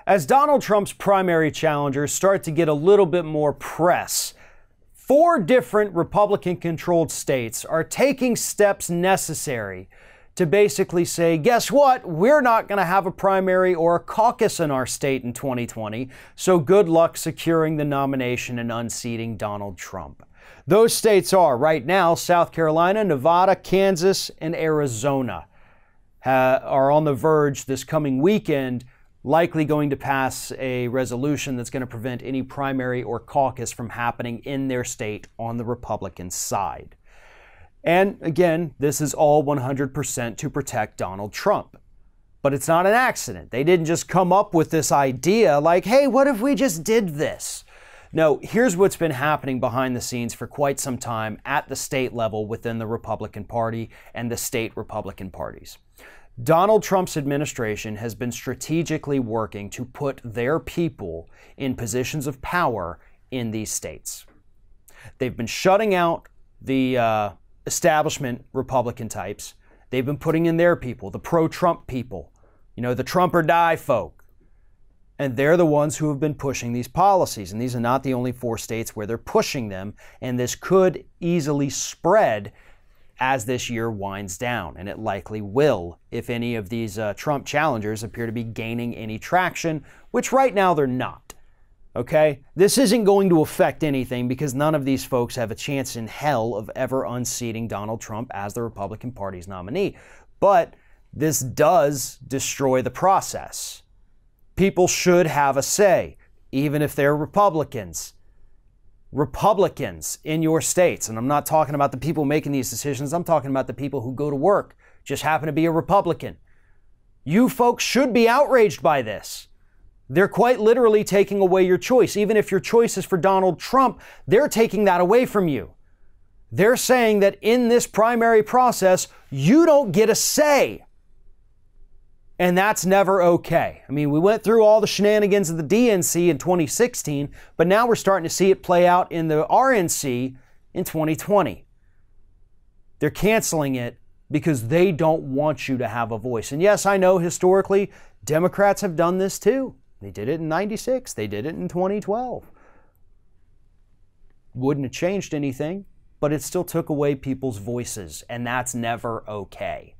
As Donald Trump's primary challengers start to get a little bit more press, 4 different Republican-controlled states are taking steps necessary to basically say, guess what? We're not going to have a primary or a caucus in our state in 2020, so good luck securing the nomination and unseating Donald Trump. Those states are, right now, South Carolina, Nevada, Kansas, and Arizona are on the verge this coming weekend, likely going to pass a resolution that's going to prevent any primary or caucus from happening in their state on the Republican side. And again, this is all 100% to protect Donald Trump. But it's not an accident. They didn't just come up with this idea like, hey, what if we just did this? No, here's what's been happening behind the scenes for quite some time at the state level within the Republican Party and the state Republican parties. Donald Trump's administration has been strategically working to put their people in positions of power in these states. They've been shutting out the establishment Republican types. They've been putting in their people, the pro-Trump people, the Trump or die folk. And they're the ones who have been pushing these policies. And these are not the only 4 states where they're pushing them. And this could easily spread as this year winds down, and it likely will if any of these Trump challengers appear to be gaining any traction, which right now they're not. Okay? This isn't going to affect anything because none of these folks have a chance in hell of ever unseating Donald Trump as the Republican Party's nominee. But this does destroy the process. People should have a say, even if they're Republicans. Republicans in your states, and I'm not talking about the people making these decisions, I'm talking about the people who go to work, just happen to be a Republican. You folks should be outraged by this. They're quite literally taking away your choice. Even if your choice is for Donald Trump, they're taking that away from you. They're saying that in this primary process, you don't get a say. And that's never okay. I mean, we went through all the shenanigans of the DNC in 2016, but now we're starting to see it play out in the RNC in 2020. They're canceling it because they don't want you to have a voice. And yes, I know historically, Democrats have done this too. They did it in '96. They did it in 2012. Wouldn't have changed anything, but it still took away people's voices, and that's never okay.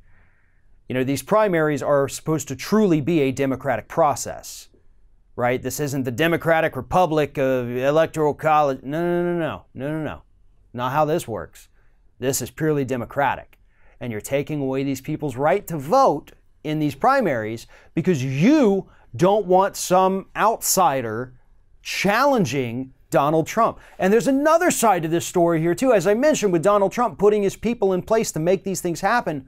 These primaries are supposed to truly be a democratic process, right? This isn't the Democratic Republic of Electoral College. No. Not how this works. This is purely democratic. And you're taking away these people's right to vote in these primaries because you don't want some outsider challenging Donald Trump. And there's another side to this story here too. As I mentioned, with Donald Trump putting his people in place to make these things happen,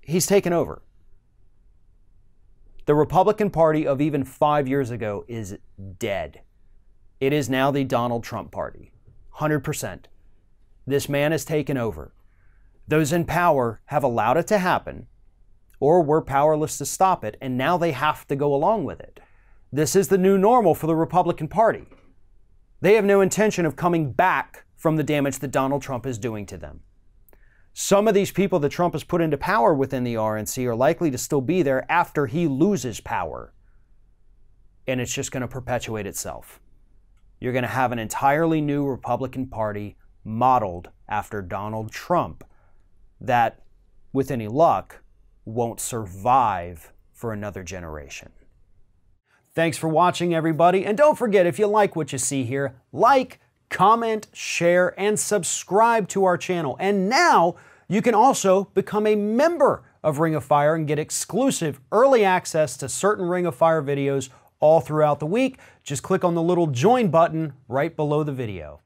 he's taken over. The Republican Party of even 5 years ago is dead. It is now the Donald Trump Party. 100%. This man has taken over. Those in power have allowed it to happen, or were powerless to stop it, and now they have to go along with it. This is the new normal for the Republican Party. They have no intention of coming back from the damage that Donald Trump is doing to them. Some of these people that Trump has put into power within the RNC are likely to still be there after he loses power. And it's just going to perpetuate itself. You're going to have an entirely new Republican Party modeled after Donald Trump that, with any luck, won't survive for another generation. Thanks for watching, everybody. And don't forget, if you like what you see here, like, comment, share, and subscribe to our channel. And now you can also become a member of Ring of Fire and get exclusive early access to certain Ring of Fire videos all throughout the week. Just click on the little join button right below the video.